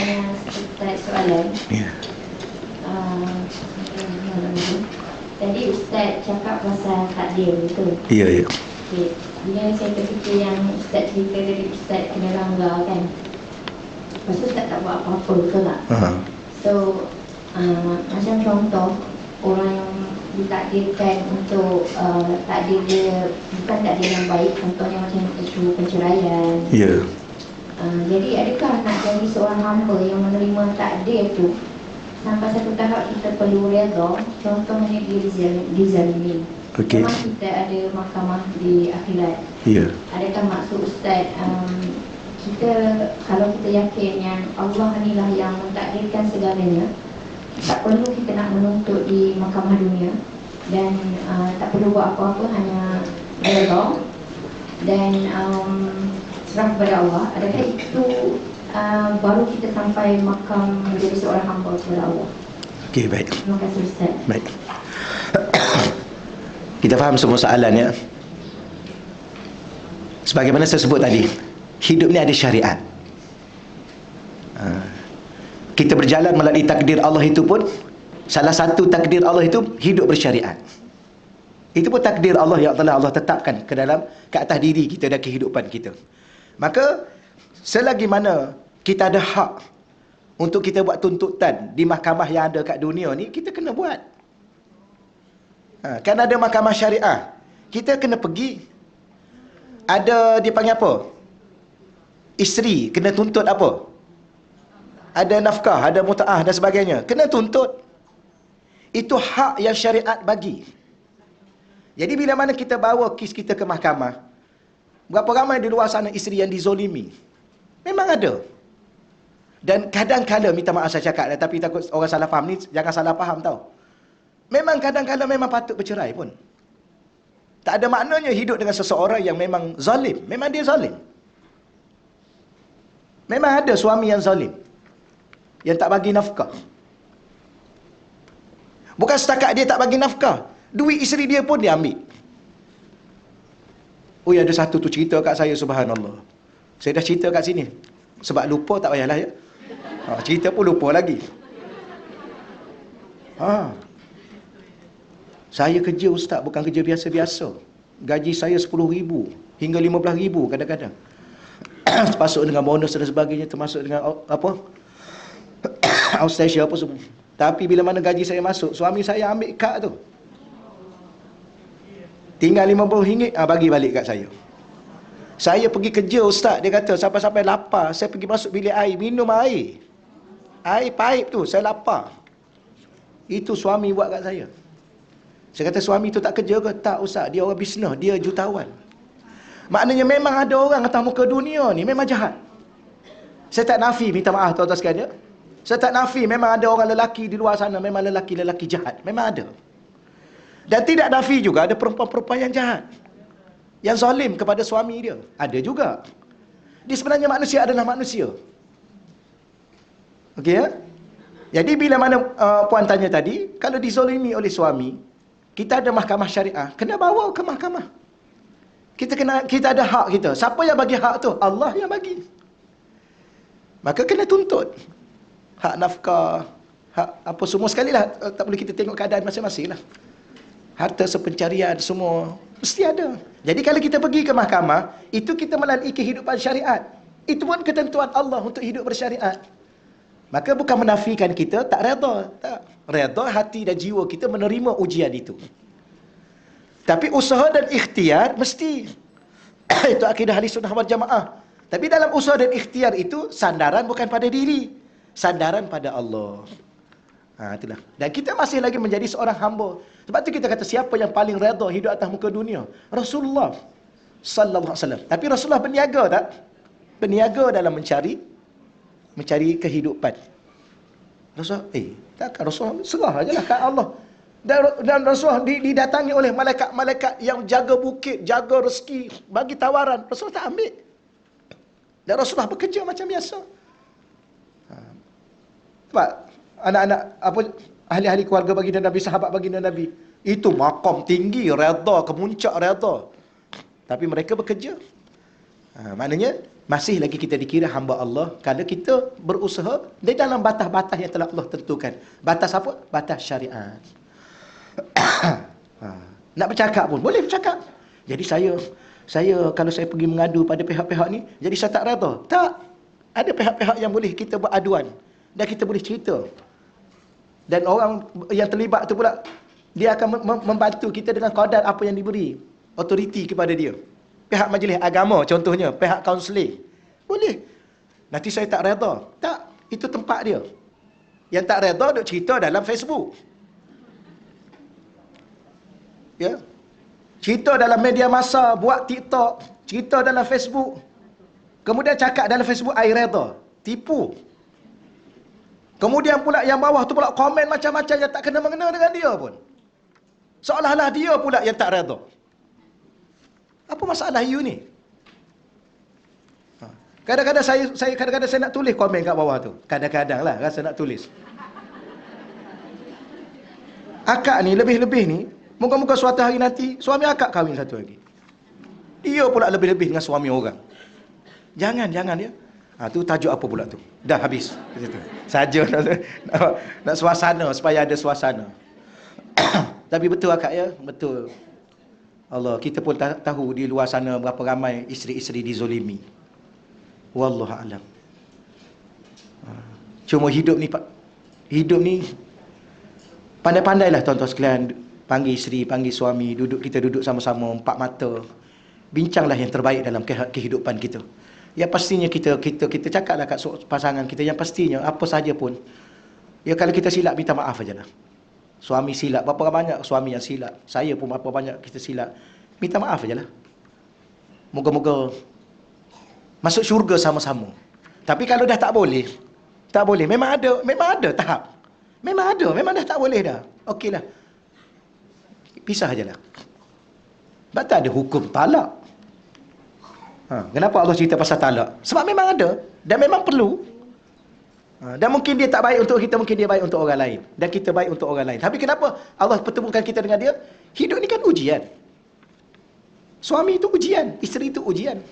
tanya Ustaz soalan. Ya. Tadi Ustaz cakap pasal takdir, betul? Ya, ya. Okay. Bila saya terfikir yang Ustaz cerita dari Ustaz kena langgar kan, lepas tu Ustaz tak buat apa-apa, betul tak? So macam contoh, orang yang ditakdirkan untuk takdir dia bukan takdir yang baik, contohnya macam isu perceraian. Ya. Jadi adakah nak jadi seorang hamba yang menerima takdir tu sampai satu tahap kita perlu redha? Contohnya dizalimi. Okey. Memang kita ada mahkamah di akhirat. Ya. Adakah maksud Ustaz kita, kalau kita yakin yang Allah inilah yang mentakdirkan segalanya, tak perlu kita nak menuntut di mahkamah dunia dan tak perlu buat apa-apa, hanya redha dan serah kepada Allah. Adakah itu baru kita sampai makam menjadi seorang hamba kepada Allah? Okey, baik. Terima kasih Ustaz. Baik. Kita faham semua soalan ya. Sebagaimana saya sebut tadi, hidup ni ada syariat. Kita berjalan melalui takdir Allah itu pun, salah satu takdir Allah itu hidup bersyariat. Itu pun takdir Allah yang telah Allah tetapkan ke atas diri kita dan kehidupan kita. Maka selagi mana kita ada hak untuk kita buat tuntutan di mahkamah yang ada kat dunia ni, kita kena buat. Kan ada mahkamah syariah, kita kena pergi. Ada dipanggil apa? Isteri kena tuntut apa? Ada nafkah, ada muta'ah dan sebagainya, kena tuntut. Itu hak yang syariat bagi. Jadi bila mana kita bawa kes kita ke mahkamah, berapa ramai di luar sana isteri yang dizolimi? Memang ada. Dan kadang-kadang, minta maaf saya cakap, tapi takut orang salah faham ni, jangan salah faham tau. Memang kadang-kadang memang patut bercerai pun. Tak ada maknanya hidup dengan seseorang yang memang zalim. Memang dia zalim. Memang ada suami yang zalim, yang tak bagi nafkah. Bukan setakat dia tak bagi nafkah, duit isteri dia pun dia ambil. Oh, ada satu tu cerita kat saya, subhanallah. Saya dah cerita kat sini. Sebab lupa tak payahlah ya. Cerita pun lupa lagi. Saya kerja ustaz, bukan kerja biasa-biasa. Gaji saya 10,000 hingga 15,000 kadang-kadang. Termasuk dengan bonus dan sebagainya, termasuk dengan apa? Outstation apa semua. Tapi bila mana gaji saya masuk, suami saya ambil kad tu. Tinggal RM50, bagi balik kat saya. Saya pergi kerja ustaz, dia kata sampai-sampai lapar, saya pergi masuk bilik air, minum air. Air paip tu, saya lapar. Itu suami buat kat saya. Saya kata, suami tu tak kerja ke? Tak ustaz, dia orang bisnes, dia jutawan. Maknanya memang ada orang atas muka dunia ni memang jahat. Saya tak nafi, minta maaf tuan-tuan sekalian. Saya tak nafi, memang ada orang lelaki di luar sana, memang lelaki-lelaki jahat. Memang ada. Dan tidak nafi juga ada perempuan-perempuan yang jahat, yang zalim kepada suami dia. Ada juga. Dia sebenarnya manusia adalah manusia. Okey ya? Jadi bila mana puan tanya tadi, kalau dizalimi oleh suami, kita ada mahkamah syariah, kena bawa ke mahkamah. Kita ada hak kita. Siapa yang bagi hak tu? Allah yang bagi. Maka kena tuntut. Hak nafkah, hak apa semua sekali lah. Tak boleh kita tengok keadaan masing-masing lah. Harta sepencarian semua mesti ada. Jadi kalau kita pergi ke mahkamah, itu kita melalui kehidupan syariat. Itu pun ketentuan Allah untuk hidup bersyariat. Maka bukan menafikan kita tak redha. Tak. Redha hati dan jiwa kita menerima ujian itu. Tapi usaha dan ikhtiar mesti. Itu akidah ahli sunnah wal jamaah. Tapi dalam usaha dan ikhtiar itu, sandaran bukan pada diri, sandaran pada Allah. Itulah. Dan kita masih lagi menjadi seorang hamba. Sebab tu kita kata, siapa yang paling redha hidup atas muka dunia? Rasulullah sallallahu alaihi wasallam. Tapi Rasulullah berniaga tak? Berniaga dalam mencari kehidupan. Rasulullah, takkan Rasulullah serah ajalah kat Allah. Dan Rasulullah didatangi oleh malaikat-malaikat yang jaga bukit, jaga rezeki, bagi tawaran. Rasulullah tak ambil. Dan Rasulullah bekerja macam biasa. Sebab anak-anak ahli-ahli keluarga baginda Nabi, sahabat baginda Nabi, itu maqam tinggi, redha, kemuncak redha. Tapi mereka bekerja. Maknanya masih lagi kita dikira hamba Allah kalau kita berusaha di dalam batas-batas yang telah Allah tentukan. Batas apa? Batas syariat. Nak bercakap pun boleh bercakap. Jadi saya kalau saya pergi mengadu pada pihak-pihak ni, jadi saya tak reda. Tak. Ada pihak-pihak yang boleh kita beraduan dan kita boleh cerita. Dan orang yang terlibat tu pula, dia akan membantu kita dengan kadar apa yang diberi autoriti kepada dia. Pihak majlis agama contohnya, pihak kaunseling. Boleh. Nanti saya tak reda. Tak, itu tempat dia. Yang tak reda duk cerita dalam Facebook. Ya. Cerita dalam media massa, buat TikTok, cerita dalam Facebook. Kemudian cakap dalam Facebook I reda. Tipu. Kemudian pula yang bawah tu pula komen macam-macam yang tak kena-mengena dengan dia pun. Seolah-olah dia pula yang tak reda. Apa masalah you ni? Kadang-kadang saya nak tulis komen kat bawah tu. Kadang-kadang lah rasa nak tulis. Akak ni lebih-lebih ni, moga-moga suatu hari nanti suami akak kahwin satu lagi. Dia pula lebih-lebih dengan suami orang. Jangan ya. Tu tajuk apa pula tu? Dah habis. Saja nak suasana, supaya ada suasana. Tapi betul akak ya, betul. Allah, kita pun tahu di luar sana berapa ramai isteri-isteri dizolimi. Wallahu a'lam. Cuma hidup ni pandai-pandailah tuan-tuan sekalian, panggil isteri, panggil suami, kita duduk sama-sama empat mata. Bincanglah yang terbaik dalam kehidupan kita. Yang pastinya kita cakaplah kat pasangan kita yang pastinya apa saja pun. Ya kalau kita silap minta maaf ajalah. Suami silap, berapa banyak suami yang silap. Saya pun berapa banyak kita silap. Minta maaf ajalah. Moga-moga masuk syurga sama-sama. Tapi kalau dah tak boleh. Memang ada tahap. Memang dah tak boleh dah. Okeylah. Pisah ajalah. Sebab tak ada hukum talak. Kenapa Allah cerita pasal talak? Sebab memang ada dan memang perlu. Dan mungkin dia tak baik untuk kita, mungkin dia baik untuk orang lain. Dan kita baik untuk orang lain. Tapi kenapa Allah pertemukan kita dengan dia? Hidup ni kan ujian. Suami itu ujian, isteri itu ujian.